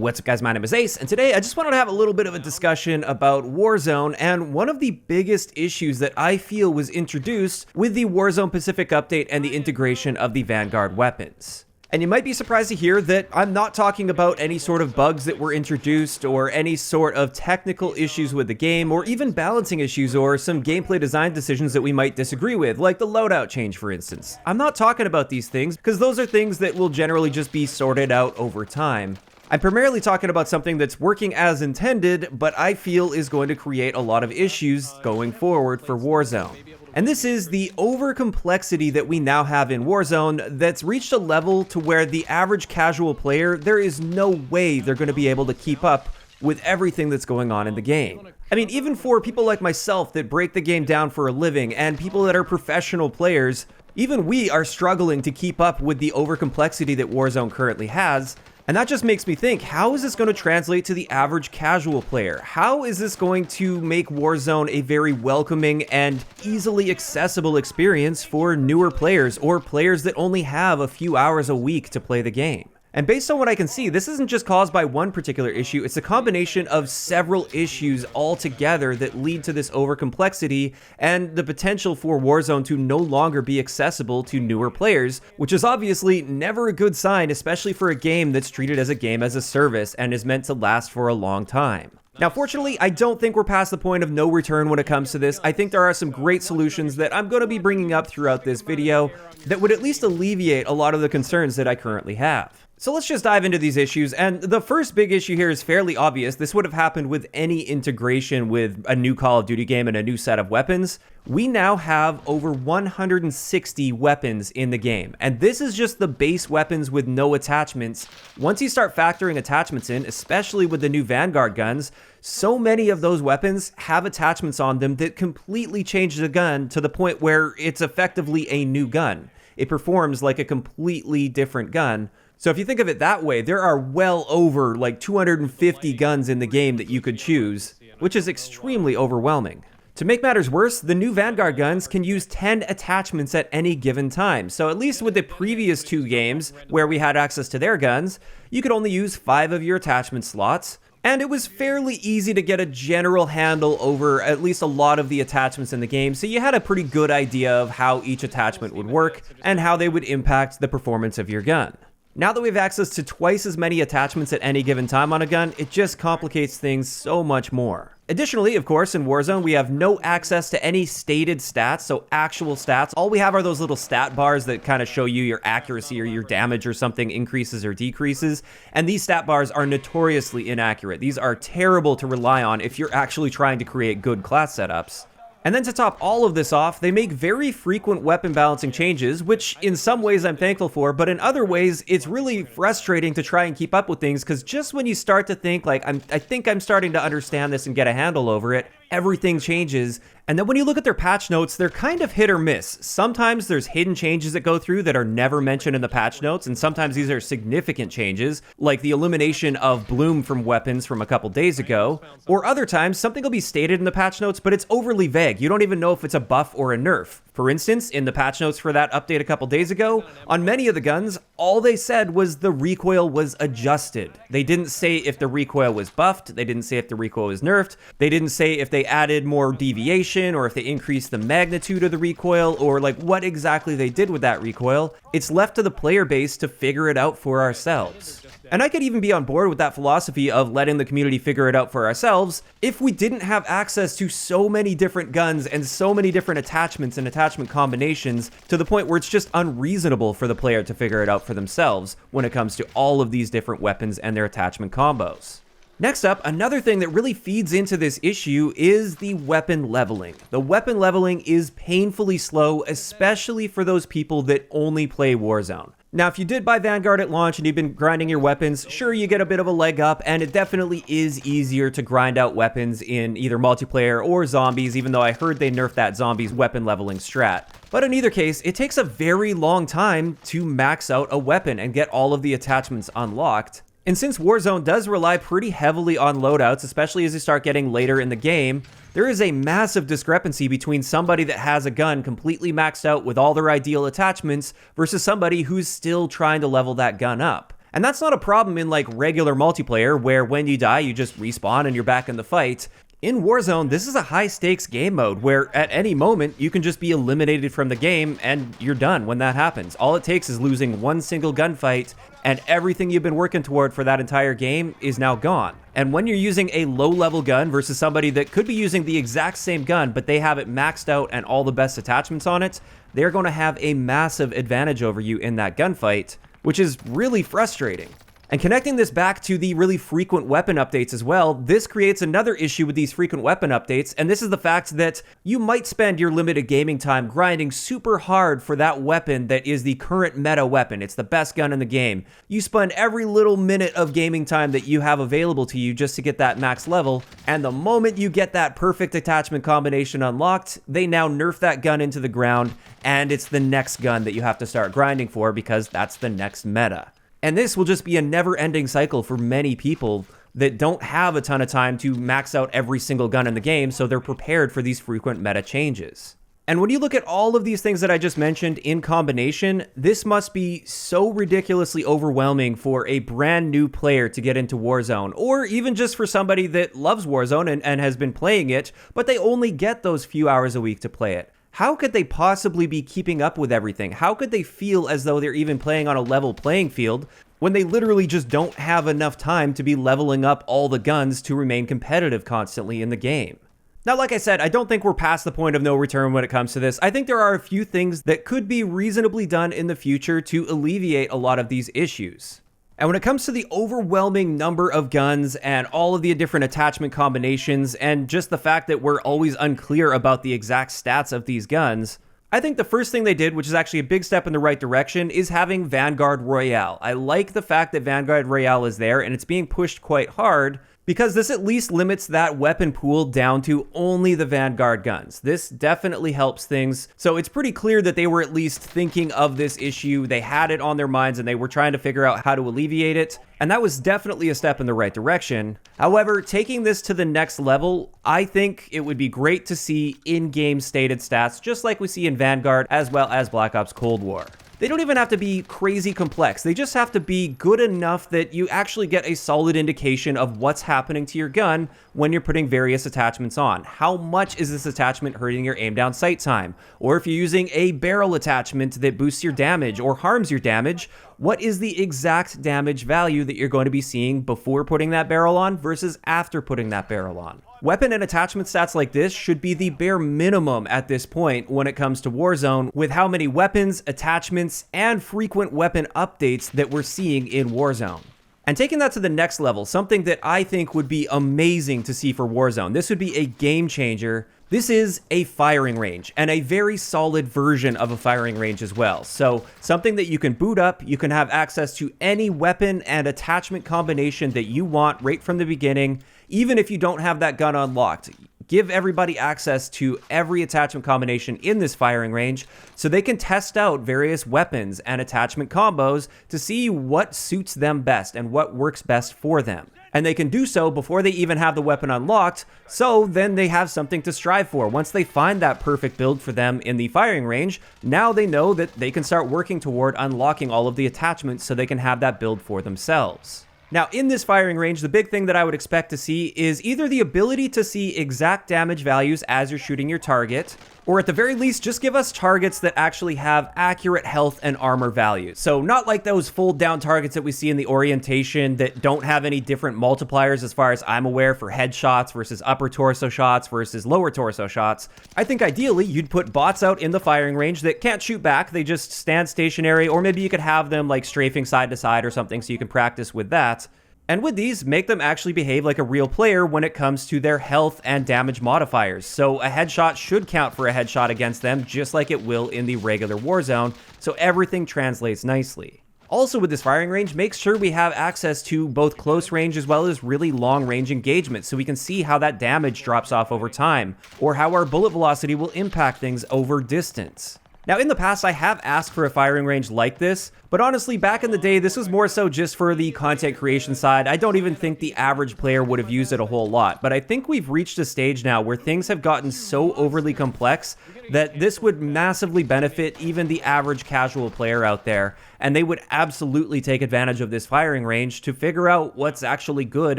What's up guys, my name is Ace, and today I just wanted to have a little bit of a discussion about Warzone and one of the biggest issues that I feel was introduced with the Warzone Pacific update and the integration of the Vanguard weapons. And you might be surprised to hear that I'm not talking about any sort of bugs that were introduced or any sort of technical issues with the game or even balancing issues or some gameplay design decisions that we might disagree with, like the loadout change for instance. I'm not talking about these things because those are things that will generally just be sorted out over time. I'm primarily talking about something that's working as intended, but I feel is going to create a lot of issues going forward for Warzone. And this is the over-complexity that we now have in Warzone that's reached a level to where the average casual player, there is no way they're going to be able to keep up with everything that's going on in the game. I mean, even for people like myself that break the game down for a living and people that are professional players, even we are struggling to keep up with the over-complexity that Warzone currently has. And that just makes me think, how is this going to translate to the average casual player? How is this going to make Warzone a very welcoming and easily accessible experience for newer players or players that only have a few hours a week to play the game? And based on what I can see, this isn't just caused by one particular issue, it's a combination of several issues all together that lead to this overcomplexity and the potential for Warzone to no longer be accessible to newer players, which is obviously never a good sign, especially for a game that's treated as a game as a service and is meant to last for a long time. Now, fortunately, I don't think we're past the point of no return when it comes to this. I think there are some great solutions that I'm going to be bringing up throughout this video that would at least alleviate a lot of the concerns that I currently have. So let's just dive into these issues, and the first big issue here is fairly obvious. This would have happened with any integration with a new Call of Duty game and a new set of weapons. We now have over 160 weapons in the game, and this is just the base weapons with no attachments. Once you start factoring attachments in, especially with the new Vanguard guns, so many of those weapons have attachments on them that completely change the gun to the point where it's effectively a new gun. It performs like a completely different gun. So if you think of it that way, there are well over like 250 guns in the game that you could choose, which is extremely overwhelming. To make matters worse, the new Vanguard guns can use 10 attachments at any given time. So at least with the previous two games where we had access to their guns, you could only use 5 of your attachment slots. And it was fairly easy to get a general handle over at least a lot of the attachments in the game, so you had a pretty good idea of how each attachment would work and how they would impact the performance of your gun. Now that we have access to twice as many attachments at any given time on a gun, it just complicates things so much more. Additionally, of course, in Warzone, we have no access to any stated stats, so actual stats. All we have are those little stat bars that kind of show you your accuracy or your damage or something increases or decreases, and these stat bars are notoriously inaccurate. These are terrible to rely on if you're actually trying to create good class setups. And then to top all of this off, they make very frequent weapon balancing changes, which in some ways I'm thankful for, but in other ways, it's really frustrating to try and keep up with things, because just when you start to think, like, I think I'm starting to understand this and get a handle over it, everything changes. And then when you look at their patch notes, they're kind of hit or miss. Sometimes there's hidden changes that go through that are never mentioned in the patch notes, and sometimes these are significant changes, like the elimination of bloom from weapons from a couple days ago. Or other times, something will be stated in the patch notes, but it's overly vague. You don't even know if it's a buff or a nerf. For instance, in the patch notes for that update a couple days ago, on many of the guns, all they said was the recoil was adjusted. They didn't say if the recoil was buffed, they didn't say if the recoil was nerfed, they didn't say if they added more deviation or if they increased the magnitude of the recoil or like what exactly they did with that recoil. It's left to the player base to figure it out for ourselves. And I could even be on board with that philosophy of letting the community figure it out for ourselves if we didn't have access to so many different guns and so many different attachments and attachment combinations to the point where it's just unreasonable for the player to figure it out for themselves when it comes to all of these different weapons and their attachment combos. Next up, another thing that really feeds into this issue is the weapon leveling. The weapon leveling is painfully slow, especially for those people that only play Warzone. Now, if you did buy Vanguard at launch and you've been grinding your weapons, sure, you get a bit of a leg up, and it definitely is easier to grind out weapons in either multiplayer or zombies, even though I heard they nerfed that zombies weapon leveling strat. But in either case, it takes a very long time to max out a weapon and get all of the attachments unlocked. And since Warzone does rely pretty heavily on loadouts, especially as you start getting later in the game, there is a massive discrepancy between somebody that has a gun completely maxed out with all their ideal attachments versus somebody who's still trying to level that gun up. And that's not a problem in like regular multiplayer where when you die, you just respawn and you're back in the fight. In Warzone, this is a high-stakes game mode where at any moment you can just be eliminated from the game and you're done when that happens. All it takes is losing one single gunfight and everything you've been working toward for that entire game is now gone. And when you're using a low-level gun versus somebody that could be using the exact same gun but they have it maxed out and all the best attachments on it, they're going to have a massive advantage over you in that gunfight, which is really frustrating. And connecting this back to the really frequent weapon updates as well, this creates another issue with these frequent weapon updates, and this is the fact that you might spend your limited gaming time grinding super hard for that weapon that is the current meta weapon. It's the best gun in the game. You spend every little minute of gaming time that you have available to you just to get that max level, and the moment you get that perfect attachment combination unlocked, they now nerf that gun into the ground, and it's the next gun that you have to start grinding for because that's the next meta. And this will just be a never-ending cycle for many people that don't have a ton of time to max out every single gun in the game, so they're prepared for these frequent meta changes. And when you look at all of these things that I just mentioned in combination, this must be so ridiculously overwhelming for a brand new player to get into Warzone, or even just for somebody that loves Warzone and has been playing it, but they only get those few hours a week to play it. How could they possibly be keeping up with everything? How could they feel as though they're even playing on a level playing field when they literally just don't have enough time to be leveling up all the guns to remain competitive constantly in the game? Now, like I said, I don't think we're past the point of no return when it comes to this. I think there are a few things that could be reasonably done in the future to alleviate a lot of these issues. And when it comes to the overwhelming number of guns and all of the different attachment combinations and just the fact that we're always unclear about the exact stats of these guns, I think the first thing they did, which is actually a big step in the right direction, is having Vanguard Royale. I like the fact that Vanguard Royale is there and it's being pushed quite hard because this at least limits that weapon pool down to only the Vanguard guns. This definitely helps things. So it's pretty clear that they were at least thinking of this issue. They had it on their minds and they were trying to figure out how to alleviate it. And that was definitely a step in the right direction. However, taking this to the next level, I think it would be great to see in-game stated stats, just like we see in Vanguard as well as Black Ops Cold War. They don't even have to be crazy complex. They just have to be good enough that you actually get a solid indication of what's happening to your gun when you're putting various attachments on. How much is this attachment hurting your aim down sight time? Or if you're using a barrel attachment that boosts your damage or harms your damage, what is the exact damage value that you're going to be seeing before putting that barrel on versus after putting that barrel on? Weapon and attachment stats like this should be the bare minimum at this point when it comes to Warzone, with how many weapons, attachments, and frequent weapon updates that we're seeing in Warzone. And taking that to the next level, something that I think would be amazing to see for Warzone, this would be a game changer. This is a firing range, and a very solid version of a firing range as well. So something that you can boot up, you can have access to any weapon and attachment combination that you want right from the beginning, even if you don't have that gun unlocked. Give everybody access to every attachment combination in this firing range so they can test out various weapons and attachment combos to see what suits them best and what works best for them. And they can do so before they even have the weapon unlocked, so then they have something to strive for. Once they find that perfect build for them in the firing range, now they know that they can start working toward unlocking all of the attachments so they can have that build for themselves. Now, in this firing range, the big thing that I would expect to see is either the ability to see exact damage values as you're shooting your target, or at the very least, just give us targets that actually have accurate health and armor values. So not like those fold down targets that we see in the orientation that don't have any different multipliers as far as I'm aware for headshots versus upper torso shots versus lower torso shots. I think ideally you'd put bots out in the firing range that can't shoot back, they just stand stationary, or maybe you could have them like strafing side to side or something so you can practice with that. And with these, make them actually behave like a real player when it comes to their health and damage modifiers. So a headshot should count for a headshot against them, just like it will in the regular Warzone, so everything translates nicely. Also with this firing range, make sure we have access to both close range as well as really long range engagement, so we can see how that damage drops off over time, or how our bullet velocity will impact things over distance. Now, in the past, I have asked for a firing range like this, but honestly, back in the day, this was more so just for the content creation side. I don't even think the average player would have used it a whole lot, but I think we've reached a stage now where things have gotten so overly complex that this would massively benefit even the average casual player out there, and they would absolutely take advantage of this firing range to figure out what's actually good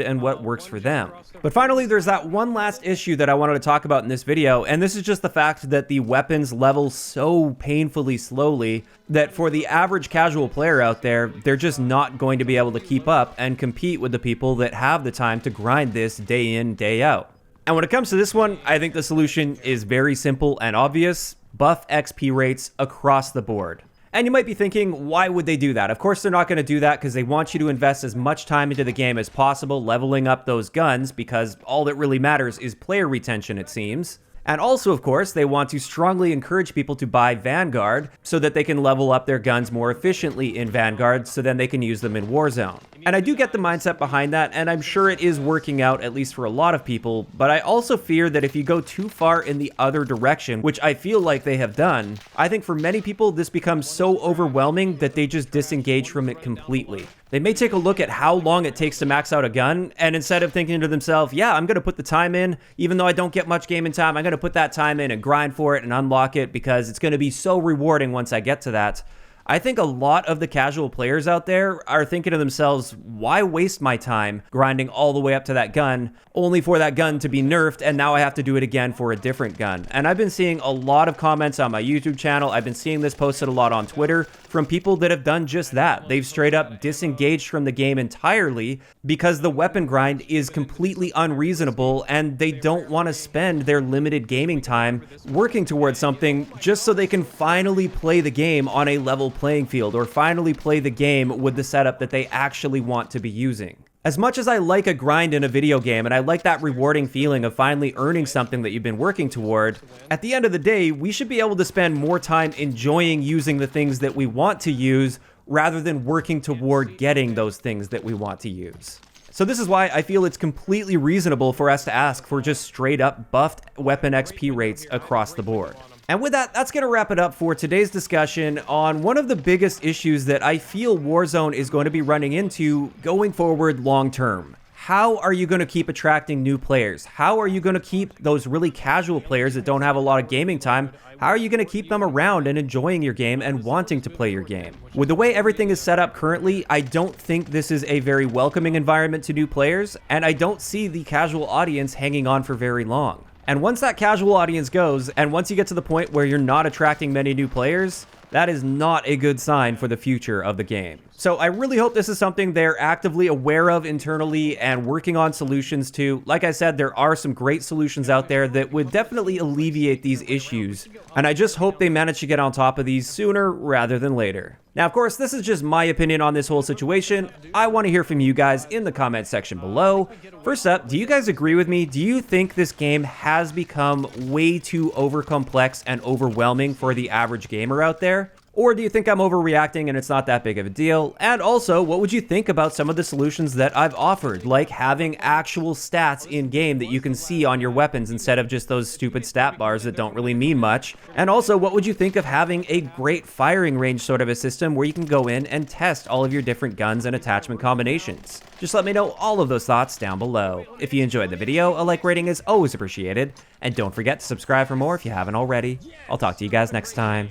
and what works for them. But finally, there's that one last issue that I wanted to talk about in this video, and this is just the fact that the weapons level so painfully slowly that for the average casual player out there, they're just not going to be able to keep up and compete with the people that have the time to grind this day in, day out. And when it comes to this one, I think the solution is very simple and obvious: buff XP rates across the board. And you might be thinking, why would they do that? Of course, they're not going to do that because they want you to invest as much time into the game as possible, leveling up those guns, because all that really matters is player retention, it seems. And also, of course, they want to strongly encourage people to buy Vanguard so that they can level up their guns more efficiently in Vanguard so then they can use them in Warzone. And I do get the mindset behind that, and I'm sure it is working out, at least for a lot of people, but I also fear that if you go too far in the other direction, which I feel like they have done, I think for many people this becomes so overwhelming that they just disengage from it completely. They may take a look at how long it takes to max out a gun, and instead of thinking to themselves, yeah, I'm going to put the time in, even though I don't get much gaming time, I'm going to put that time in and grind for it and unlock it because it's going to be so rewarding once I get to that. I think a lot of the casual players out there are thinking to themselves, why waste my time grinding all the way up to that gun, only for that gun to be nerfed, and now I have to do it again for a different gun. And I've been seeing a lot of comments on my YouTube channel. I've been seeing this posted a lot on Twitter from people that have done just that. They've straight up disengaged from the game entirely because the weapon grind is completely unreasonable, and they don't want to spend their limited gaming time working towards something just so they can finally play the game on a level playing field, or finally play the game with the setup that they actually want to be using. As much as I like a grind in a video game, and I like that rewarding feeling of finally earning something that you've been working toward, at the end of the day, we should be able to spend more time enjoying using the things that we want to use rather than working toward getting those things that we want to use. So this is why I feel it's completely reasonable for us to ask for just straight up buffed weapon XP rates across the board. And with that, that's going to wrap it up for today's discussion on one of the biggest issues that I feel Warzone is going to be running into going forward long term. How are you going to keep attracting new players? How are you going to keep those really casual players that don't have a lot of gaming time? How are you going to keep them around and enjoying your game and wanting to play your game? With the way everything is set up currently, I don't think this is a very welcoming environment to new players, and I don't see the casual audience hanging on for very long. And once that casual audience goes, and once you get to the point where you're not attracting many new players, that is not a good sign for the future of the game. So I really hope this is something they're actively aware of internally and working on solutions to. Like I said, there are some great solutions out there that would definitely alleviate these issues, and I just hope they manage to get on top of these sooner rather than later. Now, of course, this is just my opinion on this whole situation. I want to hear from you guys in the comment section below. First up, do you guys agree with me? Do you think this game has become way too overcomplex and overwhelming for the average gamer out there? Or do you think I'm overreacting and it's not that big of a deal? And also, what would you think about some of the solutions that I've offered, like having actual stats in-game that you can see on your weapons instead of just those stupid stat bars that don't really mean much? And also, what would you think of having a great firing range sort of a system where you can go in and test all of your different guns and attachment combinations? Just let me know all of those thoughts down below. If you enjoyed the video, a like rating is always appreciated. And don't forget to subscribe for more if you haven't already. I'll talk to you guys next time.